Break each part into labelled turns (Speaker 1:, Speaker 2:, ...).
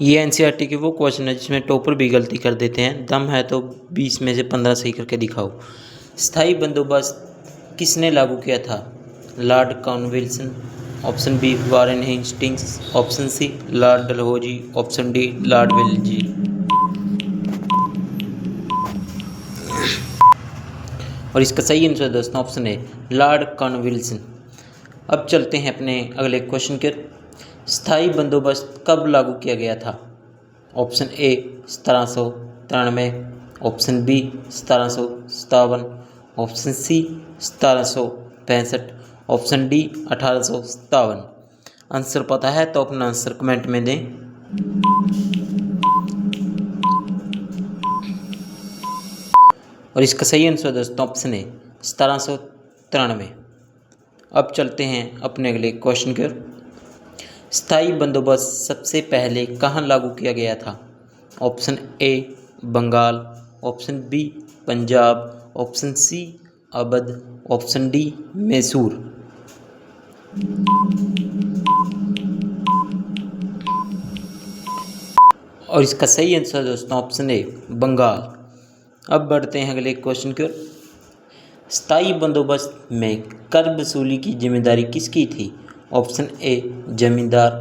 Speaker 1: ये एनसीईआरटी के वो क्वेश्चन है जिसमें टॉपर भी गलती कर देते हैं। दम है तो 20 में से 15 सही करके दिखाओ। स्थायी बंदोबस्त किसने लागू किया था? Lord Cornwallis, option B Warren Hastings, option C Lord Dalhousie, option D Lord Wellesley. और इसका सही आंसर दोस्तों ऑप्शन है लॉर्ड कॉर्नवालिस। अब चलते हैं अपने अगले क्वेश्चन के। स्थायी बंदोबस्त कब लागू किया गया था? Option A 1793, option B 1757, option C 1765, option D 1857। Answer पता है तो अपना आंसर कमेंट में दें। और इसका सही आंसर दोस्तों ऑप्शन है 1793। अब चलते हैं अपने अगले क्वेश्चन की ओर। स्थायी बंदोबस्त सबसे पहले कहाँ लागू किया गया था? Option A Bengal, option B Punjab, option C Awadh, option D Mysore. और इसका सही आंसर दोस्तों ऑप्शन ए बंगाल। अब बढ़ते हैं अगले क्वेश्चन की ओर। स्थायी बंदोबस्त में कर वसूली की जिम्मेदारी किसकी थी? ऑप्शन ए जमींदार,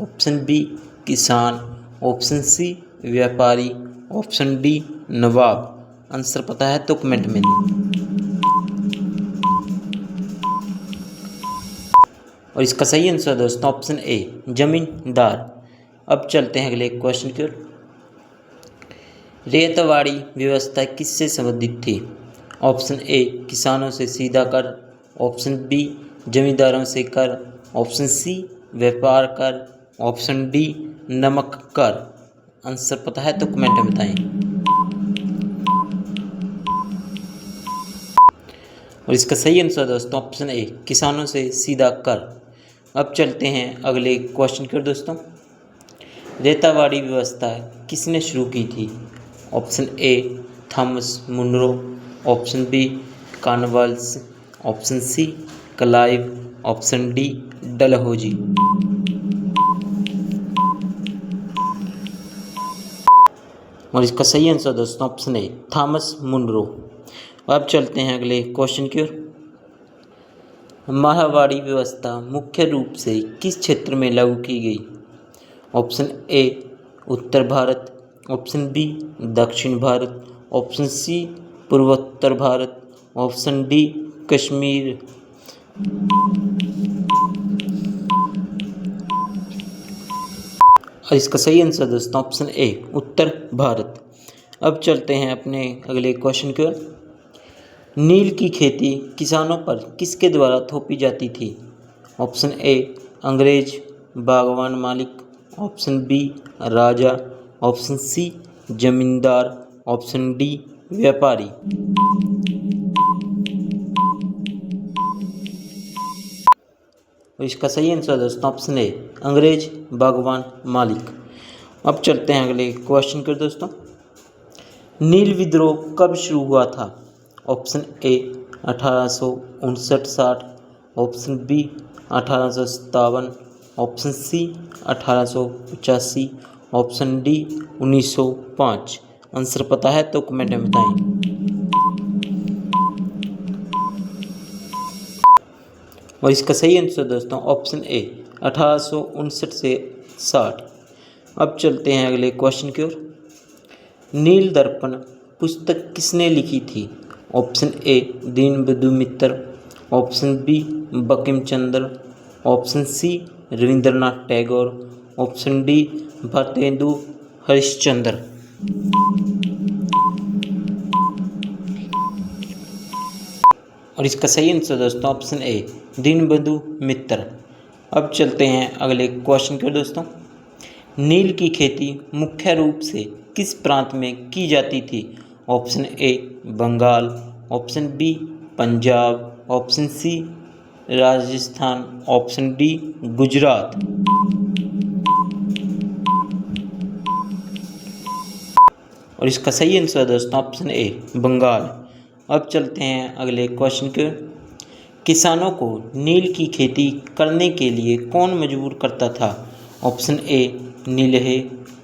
Speaker 1: ऑप्शन बी किसान, ऑप्शन सी व्यापारी, ऑप्शन डी नवाब। आंसर पता है तो कमेंट में दें। और इसका सही आंसर दोस्तों ऑप्शन ए जमींदार। अब चलते हैं अगले क्वेश्चन की ओर। रेतवाड़ी व्यवस्था किससे संबंधित थी? ऑप्शन ए किसानों से सीधा कर, ऑप्शन बी जमींदारों से कर, ऑप्शन सी व्यापार कर, ऑप्शन डी नमक कर। आंसर पता है तो कमेंट में बताएं। और इसका सही आंसर दोस्तों ऑप्शन ए किसानों से सीधा कर। अब चलते हैं अगले क्वेश्चन की ओर दोस्तों। रेतावाड़ी व्यवस्था किसने शुरू की थी? Option A Thomas Munro, option B Cornwallis, option C Clive, option D Dalhousie. और इसका सही आंसर दोस्तों ऑप्शन ए थॉमस मुनरो। अब चलते हैं अगले क्वेश्चन की ओर। मारवाड़ी व्यवस्था मुख्य रूप से किस क्षेत्र में लागू की गई? ऑप्शन ए उत्तर भारत, ऑप्शन बी दक्षिण भारत, ऑप्शन सी पूर्वोत्तर भारत, ऑप्शन डी कश्मीर। और इसका सही आंसर दोस्तों ऑप्शन ए उत्तर भारत। अब चलते हैं अपने अगले क्वेश्चन की ओर। नील की खेती किसानों पर किसके द्वारा थोपी जाती थी? ऑप्शन ए अंग्रेज बागवान मालिक, ऑप्शन बी राजा, ऑप्शन सी जमींदार, ऑप्शन डी व्यापारी। और इसका सही आंसर दोस्तों ऑप्शन ए अंग्रेज बागवान मालिक। अब चलते हैं अगले क्वेश्चन पर दोस्तों। नील विद्रोह कब शुरू हुआ था? Option A 1859-60, option B 1857, option C 1885, option D 1905। Answer पता है तो कमेंट में बताएं। और इसका सही आंसर दोस्तों ऑप्शन ए 1859 से 60। अब चलते हैं अगले क्वेश्चन की ओर। नील दर्पण पुस्तक किसने लिखी थी? Option A Dinbandhu Mitra, option B Bankim Chandra, option C Rabindranath Tagore, option D Bharatendu Harishchandra. और इसका सही आंसर दोस्तों ऑप्शन ए दीनबंधु मित्र। अब चलते हैं अगले क्वेश्चन की ओर दोस्तों। नील की खेती मुख्य रूप से किस प्रांत में की जाती थी? Option A Bengal, option B Punjab, option C Rajasthan, option D Gujarat. और इसका सही आंसर दोस्तों ऑप्शन ए बंगाल। अब चलते हैं अगले क्वेश्चन के। किसानों को नील की खेती करने के लिए कौन मजबूर करता था? ऑप्शन ए नीलहे,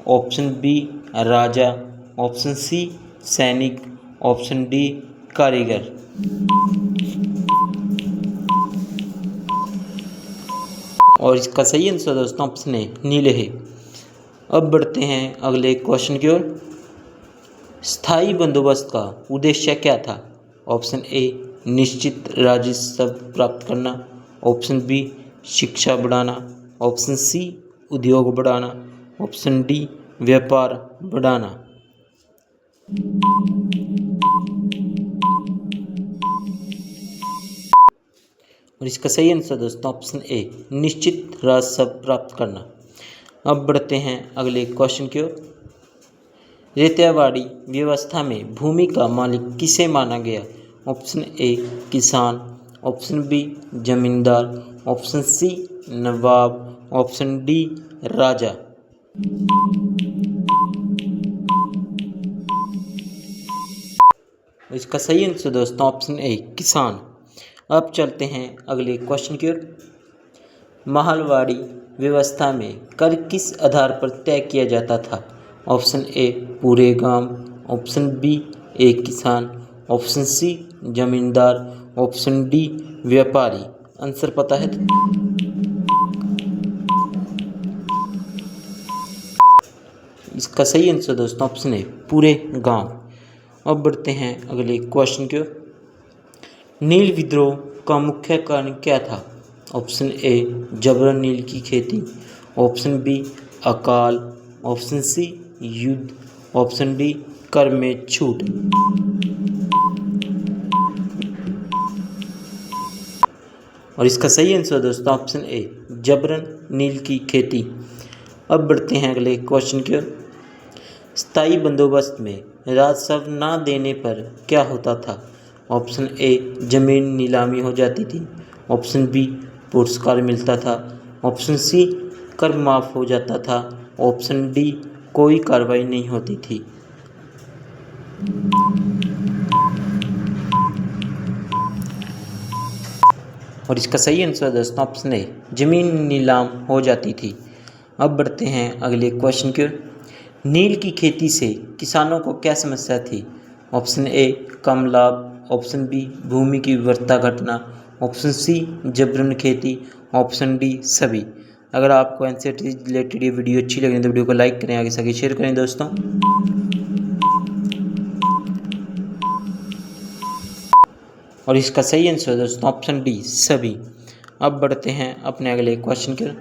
Speaker 1: ऑप्शन बी राजा, ऑप्शन सी सैनिक, ऑप्शन डी कारीगर। और इसका सही आंसर दोस्तों ऑप्शन ए नीले है। अब बढ़ते हैं अगले क्वेश्चन की ओर। स्थायी बंदोबस्त का उद्देश्य क्या था? ऑप्शन ए निश्चित राजस्व प्राप्त करना, ऑप्शन बी शिक्षा बढ़ाना, ऑप्शन सी उद्योग बढ़ाना, ऑप्शन डी व्यापार बढ़ाना। और इसका सही आंसर दोस्तों ऑप्शन ए निश्चित राजस्व प्राप्त करना। अब बढ़ते हैं अगले क्वेश्चन की ओर। रेतीवाड़ी व्यवस्था में भूमि का मालिक किसे माना गया? ऑप्शन ए किसान, ऑप्शन बी जमींदार, ऑप्शन सी नवाब, ऑप्शन डी राजा। इसका सही आंसर दोस्तों ऑप्शन ए किसान। अब चलते हैं अगले क्वेश्चन की ओर। महलवाड़ी व्यवस्था में कर किस आधार पर तय किया जाता था? ऑप्शन ए पूरे गांव, ऑप्शन बी एक किसान, ऑप्शन सी जमींदार, ऑप्शन डी व्यापारी। आंसर पता है तो इसका सही आंसर दोस्तों ऑप्शन ए पूरे गांव। अब बढ़ते हैं अगले क्वेश्चन की ओर। नील विद्रोह का मुख्य कारण क्या था? ऑप्शन ए जबरन नील की खेती, ऑप्शन बी अकाल, ऑप्शन सी युद्ध, ऑप्शन डी कर में छूट। और इसका सही आंसर दोस्तों ऑप्शन ए जबरन नील की खेती। अब बढ़ते हैं अगले क्वेश्चन की ओर। स्थायी बंदोबस्त में राजस्व न देने पर क्या होता था? ऑप्शन ए जमीन नीलामी हो जाती थी, ऑप्शन बी पुरस्कार मिलता था, ऑप्शन सी कर माफ हो जाता था, ऑप्शन डी कोई कार्रवाई नहीं होती थी। और इसका सही आंसर दोस्तों ऑप्शन ए जमीन नीलाम हो जाती थी। अब बढ़ते हैं अगले क्वेश्चन की ओर। नील की खेती से किसानों को क्या समस्या थी? ऑप्शन ए कम लाभ, ऑप्शन बी भूमि की उर्वरता घटना, ऑप्शन सी जबरन खेती, ऑप्शन डी सभी। अगर आपको एनसीईआरटी से रिलेटेड ये वीडियो अच्छी लगे तो वीडियो को लाइक करें, आगे से शेयर करें दोस्तों। और इसका सही आंसर दोस्तों ऑप्शन डी सभी। अब बढ़ते हैं अपने अगले क्वेश्चन की ओर।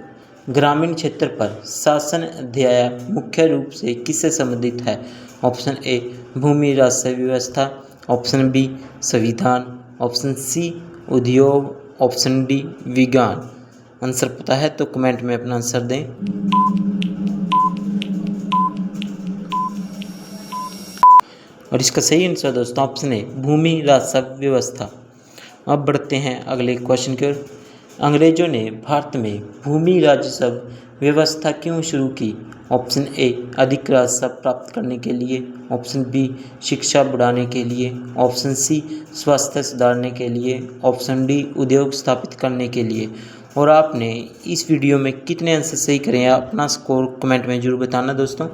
Speaker 1: ग्रामीण क्षेत्र पर शासन अध्याय मुख्य रूप से किससे संबंधित है? ऑप्शन ए भूमि राजस्व व्यवस्था, ऑप्शन बी संविधान, ऑप्शन सी उद्योग, ऑप्शन डी विज्ञान। आंसर पता है तो कमेंट में अपना आंसर दें। और इसका सही आंसर दोस्तों ऑप्शन ए भूमि राजस्व व्यवस्था। अब बढ़ते हैं अगले क्वेश्चन की ओर। अंग्रेजों ने भारत में भूमि राजस्व व्यवस्था क्यों शुरू की? ऑप्शन ए अधिक राजस्व प्राप्त करने के लिए, ऑप्शन बी शिक्षा बढ़ाने के लिए, ऑप्शन सी स्वास्थ्य सुधारने के लिए, ऑप्शन डी उद्योग स्थापित करने के लिए। और आपने इस वीडियो में कितने आंसर सही करे हैं अपना स्कोर कमेंट में जरूर बताना दोस्तों।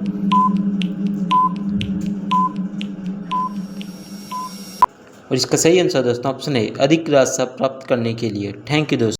Speaker 1: और इसका सही आंसर दोस्तों ऑप्शन है अधिक राजस्व प्राप्त करने के लिए। थैंक यू दोस्तों।